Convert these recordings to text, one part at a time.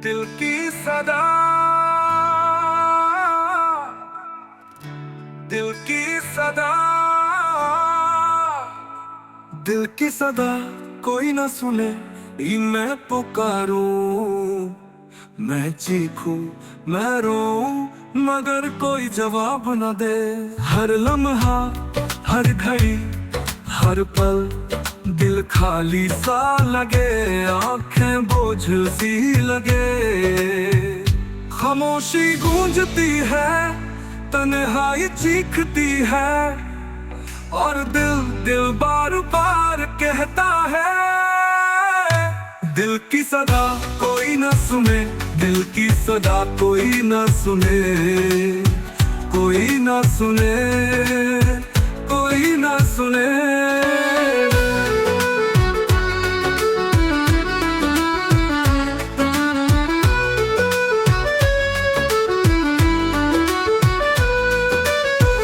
दिल की सदा, दिल की सदा, दिल की सदा कोई ना सुने ही मैं पुकारूं। मैं चीखूं, मैं रोऊं, मगर कोई जवाब न दे। हर लम्हा, हर घड़ी, हर पल दिल खाली सा लगे, आंखें बोझ सी लगे। खामोशी गूंजती है, तन्हाई चीखती है, और दिल बार बार कहता है। दिल की सदा कोई न सुने, दिल की सदा कोई न सुने, कोई न सुने, कोई न सुने।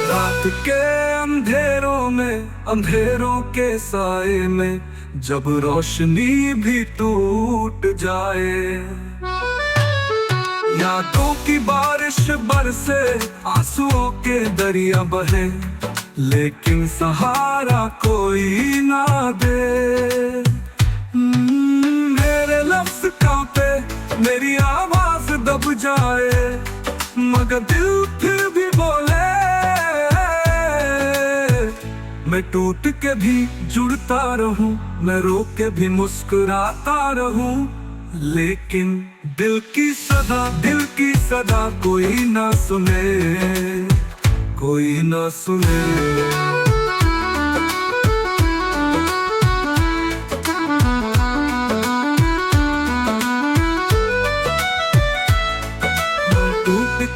रात के अंधेरों में, अंधेरों के साए में, जब रोशनी भी टूट जाए, यादों की बारिश बरसे, आंसुओं के दरिया बहे, लेकिन सहारा कोई ना दे। मेरे लफ्ज कांपे, मेरी आवाज दब जाए, मगर दिल फिर भी बोले। मैं टूट के भी जुड़ता रहूं, मैं रो के भी मुस्कुराता रहूं, लेकिन दिल की सदा कोई ना सुने, कोई ना सुने।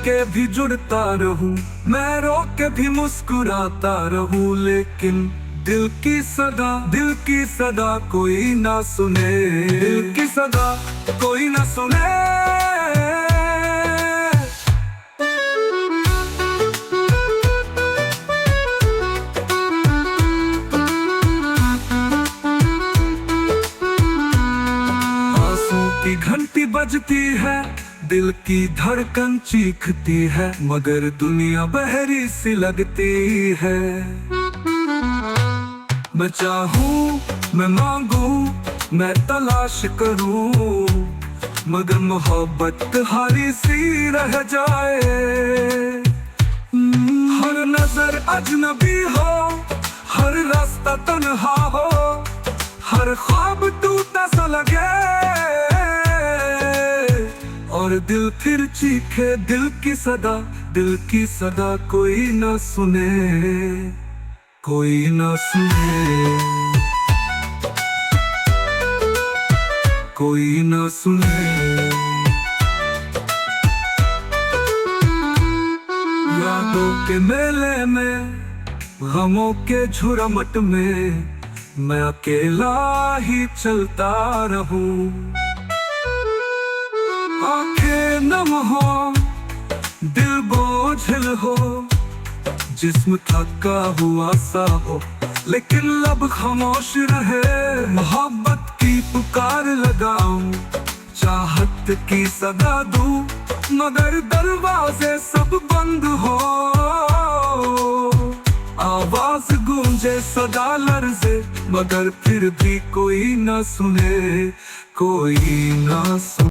के भी जुड़ता रहूं, मैं रो के भी मुस्कुराता रहूं, लेकिन दिल की सदा कोई ना सुने, दिल की सदा कोई ना सुने। आंसू की घंटी बजती है, दिल की धड़कन चीखती है, मगर दुनिया बहरी सी लगती है। मैं चाहूं, मैं मांगूं, मैं तलाश करूं, मगर मोहब्बत हारी सी रह जाए। हर नजर अजनबी हो, हर रास्ता तन्हा हो, हर ख्वाब टूटा सा लगे, और दिल फिर चीखे। दिल की सदा कोई ना सुने, कोई ना सुने, कोई ना सुने। यादों के मेले में, गमों के झुरमुट में, मैं अकेला ही चलता रहूं। आंखें नम हो, दिल बोझिल हो, जिस्म थका हुआ सा हो, लेकिन लब खामोश रहे। मोहब्बत की पुकार लगाऊं, चाहत की सदा दूं, मगर दरवाजे सब बंद हो। आवाज गूंजे सदा लर्जे, मगर फिर भी कोई ना सुने, कोई ना सुने।